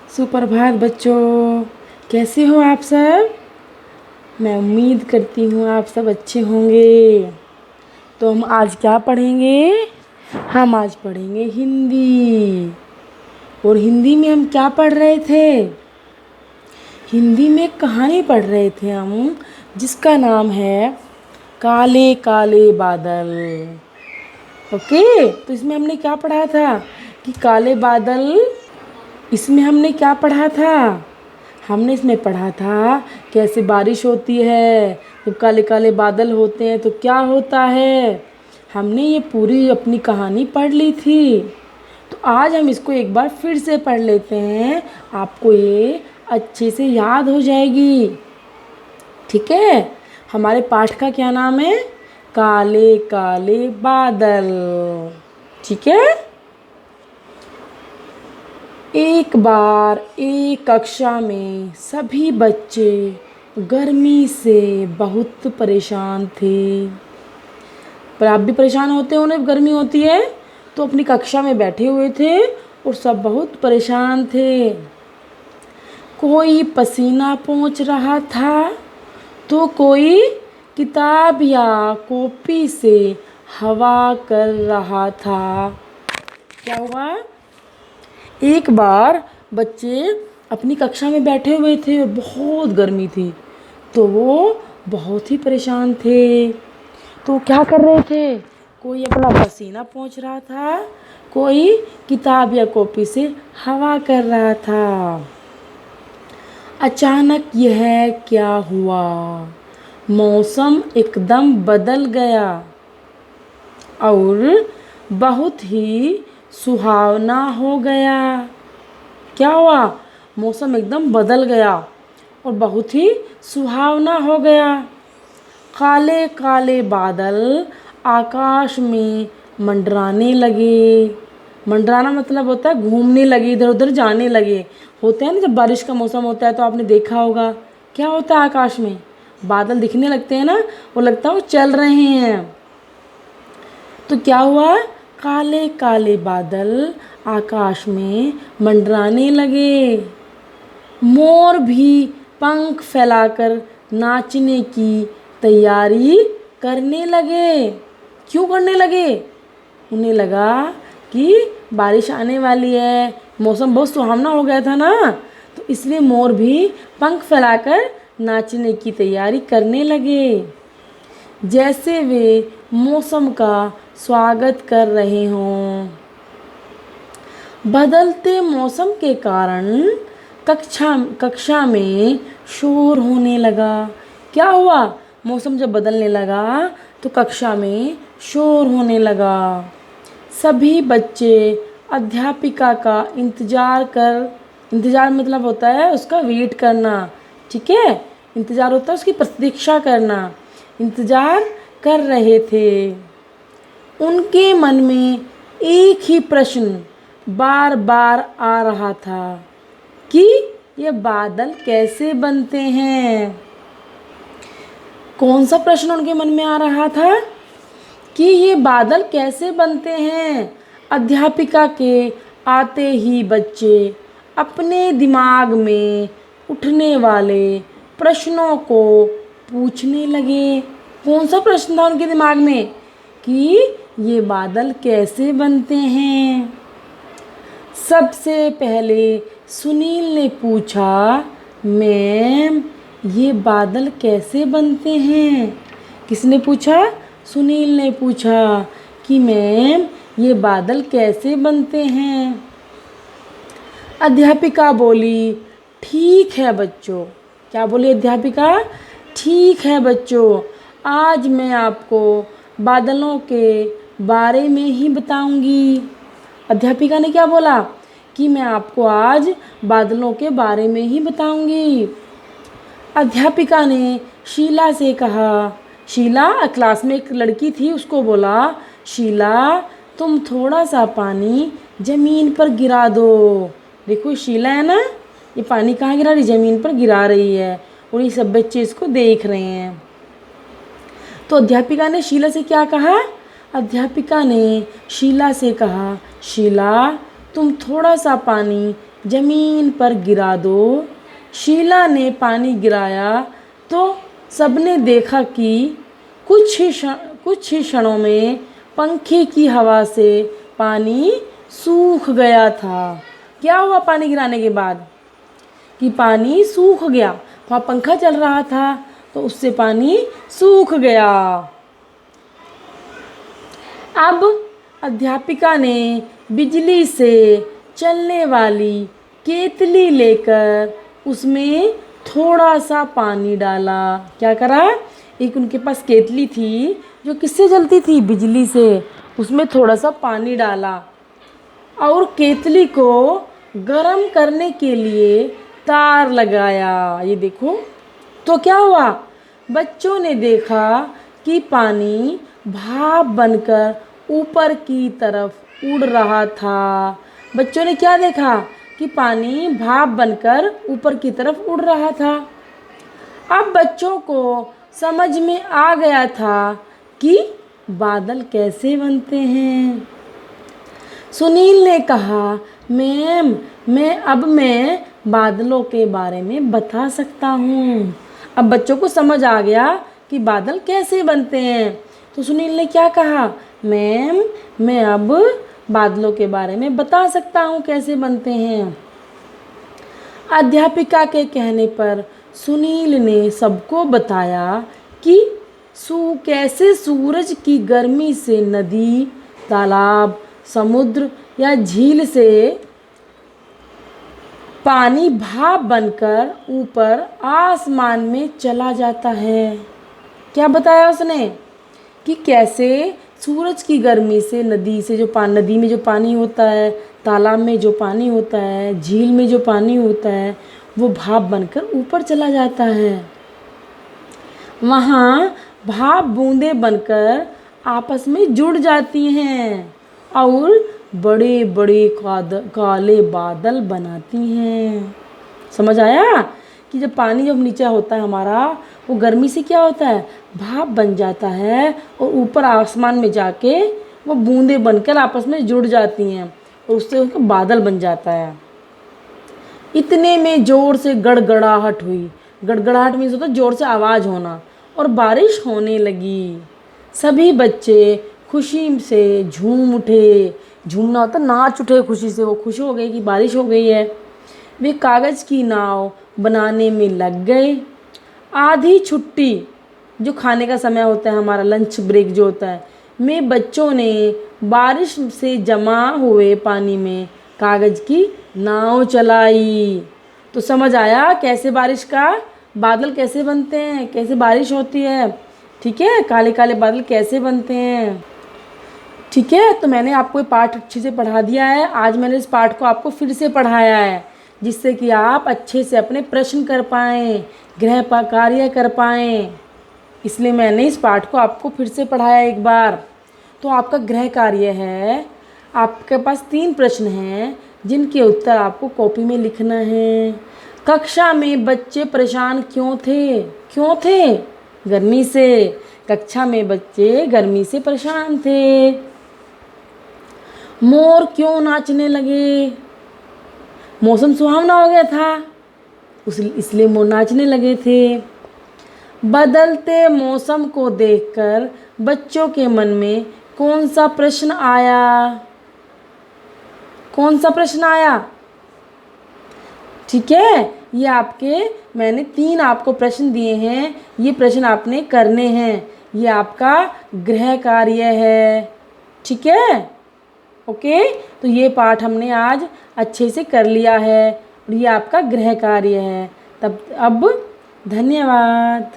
सुप्रभात बच्चों, कैसे हो आप सब। मैं उम्मीद करती हूँ आप सब अच्छे होंगे। तो हम आज क्या पढ़ेंगे? हम आज पढ़ेंगे हिंदी। और हिंदी में हम क्या पढ़ रहे थे? हिंदी में कहानी पढ़ रहे थे हम, जिसका नाम है काले काले बादल। ओके, तो इसमें हमने क्या पढ़ा था कि काले बादल। इसमें हमने क्या पढ़ा था? हमने इसमें पढ़ा था कैसे बारिश होती है, जब काले काले बादल होते हैं तो क्या होता है। हमने ये पूरी अपनी कहानी पढ़ ली थी। तो आज हम इसको एक बार फिर से पढ़ लेते हैं, आपको ये अच्छे से याद हो जाएगी। ठीक है, हमारे पाठ का क्या नाम है? काले काले बादल। ठीक है। एक बार एक कक्षा में सभी बच्चे गर्मी से बहुत परेशान थे। पर आप भी परेशान होते हो ना, गर्मी होती है तो अपनी कक्षा में बैठे हुए थे और सब बहुत परेशान थे। कोई पसीना पोंछ रहा था तो कोई किताब या कॉपी से हवा कर रहा था। क्या हुआ? एक बार बच्चे अपनी कक्षा में बैठे हुए थे और बहुत गर्मी थी, तो वो बहुत ही परेशान थे। तो क्या कर रहे थे? कोई अपना पसीना पोंछ रहा था, कोई किताब या कॉपी से हवा कर रहा था। अचानक यह क्या हुआ? मौसम एकदम बदल गया और बहुत ही सुहावना हो गया। क्या हुआ? मौसम एकदम बदल गया और बहुत ही सुहावना हो गया। काले काले बादल आकाश में मंडराने लगे। मंडराना मतलब होता है घूमने लगे, इधर उधर जाने लगे। होते हैं ना, जब बारिश का मौसम होता है तो आपने देखा होगा क्या होता है, आकाश में बादल दिखने लगते हैं ना, वो लगता है वो चल रहे हैं। तो क्या हुआ? काले काले बादल आकाश में मंडराने लगे। मोर भी पंख फैलाकर नाचने की तैयारी करने लगे। क्यों करने लगे? उन्हें लगा कि बारिश आने वाली है, मौसम बहुत सुहावना हो गया था ना, तो इसलिए मोर भी पंख फैलाकर नाचने की तैयारी करने लगे, जैसे वे मौसम का स्वागत कर रहे हों। बदलते मौसम के कारण कक्षा में शोर होने लगा। क्या हुआ? मौसम जब बदलने लगा तो कक्षा में शोर होने लगा। सभी बच्चे अध्यापिका का इंतज़ार मतलब होता है उसका वेट करना। ठीक है, इंतज़ार होता है उसकी प्रतीक्षा करना, इंतज़ार कर रहे थे। उनके मन में एक ही प्रश्न बार बार आ रहा था कि ये बादल कैसे बनते हैं। कौन सा प्रश्न उनके मन में आ रहा था कि ये बादल कैसे बनते हैं? अध्यापिका के आते ही बच्चे अपने दिमाग में उठने वाले प्रश्नों को पूछने लगे। कौन सा प्रश्न था उनके दिमाग में कि ये बादल कैसे बनते हैं? सबसे पहले सुनील ने पूछा, मैम ये बादल कैसे बनते हैं? किसने पूछा? सुनील ने पूछा कि मैम ये बादल कैसे बनते हैं? अध्यापिका बोली, ठीक है बच्चों। क्या बोली अध्यापिका? ठीक है बच्चों, आज मैं आपको बादलों के बारे में ही बताऊंगी। अध्यापिका ने क्या बोला कि मैं आपको आज बादलों के बारे में ही बताऊंगी। अध्यापिका ने शीला से कहा, शीला क्लास में एक लड़की थी, उसको बोला, शीला तुम थोड़ा सा पानी ज़मीन पर गिरा दो। देखो शीला है ना, ये पानी कहाँ गिरा रही? ज़मीन पर गिरा रही है और ये सब बच्चे इसको देख रहे हैं। तो अध्यापिका ने शीला से क्या कहा? अध्यापिका ने शीला से कहा, शीला तुम थोड़ा सा पानी ज़मीन पर गिरा दो। शीला ने पानी गिराया तो सबने देखा कि कुछ ही क्षणों में पंखे की हवा से पानी सूख गया था। क्या हुआ पानी गिराने के बाद कि पानी सूख गया। वहाँ पंखा चल रहा था तो उससे पानी सूख गया। अब अध्यापिका ने बिजली से चलने वाली केतली लेकर उसमें थोड़ा सा पानी डाला। क्या करा? एक उनके पास केतली थी जो किससे चलती थी? बिजली से। उसमें थोड़ा सा पानी डाला और केतली को गर्म करने के लिए तार लगाया। ये देखो तो क्या हुआ? बच्चों ने देखा कि पानी भाप बनकर ऊपर की तरफ उड़ रहा था। बच्चों ने क्या देखा? कि पानी भाप बनकर ऊपर की तरफ उड़ रहा था। अब बच्चों को समझ में आ गया था कि बादल कैसे बनते हैं। सुनील ने कहा, मैम मैं बादलों के बारे में बता सकता हूँ। अब बच्चों को समझ आ गया कि बादल कैसे बनते हैं। तो सुनील ने क्या कहा? मैम मैं अब बादलों के बारे में बता सकता हूँ कैसे बनते हैं। अध्यापिका के कहने पर सुनील ने सबको बताया कि कैसे सूरज की गर्मी से नदी, तालाब, समुद्र या झील से पानी भाप बनकर ऊपर आसमान में चला जाता है। क्या बताया उसने? कि कैसे सूरज की गर्मी से नदी में जो पानी होता है, तालाब में जो पानी होता है, झील में जो पानी होता है, वो भाप बनकर ऊपर चला जाता है। वहाँ भाप बूंदें बनकर आपस में जुड़ जाती हैं और बड़े बड़े काले बादल बनाती हैं। समझ आया कि जब नीचे होता है हमारा, वो गर्मी से क्या होता है? भाप बन जाता है और ऊपर आसमान में जाके वो बूंदें बनकर आपस में जुड़ जाती हैं और उससे उसका बादल बन जाता है। इतने में जोर से गड़गड़ाहट हुई। गड़गड़ाहट मीन्स होता है जोर से आवाज़ होना, और बारिश होने लगी। सभी बच्चे खुशी से झूम उठे। झूमना होता नाच उठे खुशी से। वो खुश हो गए कि बारिश हो गई है। वे कागज़ की नाव बनाने में लग गए। आधी छुट्टी, जो खाने का समय होता है हमारा, लंच ब्रेक जो होता है, में बच्चों ने बारिश से जमा हुए पानी में कागज़ की नाव चलाई। तो समझ आया कैसे बादल कैसे बनते हैं, कैसे बारिश होती है। ठीक है, काले काले बादल कैसे बनते हैं। ठीक है, तो मैंने आपको ये पाठ अच्छे से पढ़ा दिया है। आज मैंने इस पाठ को आपको फिर से पढ़ाया है, जिससे कि आप अच्छे से अपने प्रश्न कर पाएँ, गृह कार्य कर पाएँ। इसलिए मैंने इस पाठ को आपको फिर से पढ़ाया एक बार। तो आपका गृह कार्य है, आपके पास 3 प्रश्न हैं जिनके उत्तर आपको कॉपी में लिखना है। कक्षा में बच्चे परेशान क्यों थे? गर्मी से। कक्षा में बच्चे गर्मी से परेशान थे। मोर क्यों नाचने लगे? मौसम सुहावना हो गया था, इसलिए मोर नाचने लगे थे। बदलते मौसम को देखकर बच्चों के मन में कौन सा प्रश्न आया? ठीक है, ये मैंने 3 आपको प्रश्न दिए हैं। ये प्रश्न आपने करने हैं। ये आपका गृह कार्य है। ठीक है, ओके। तो ये पाठ हमने आज अच्छे से कर लिया है और ये आपका गृह कार्य है। अब धन्यवाद।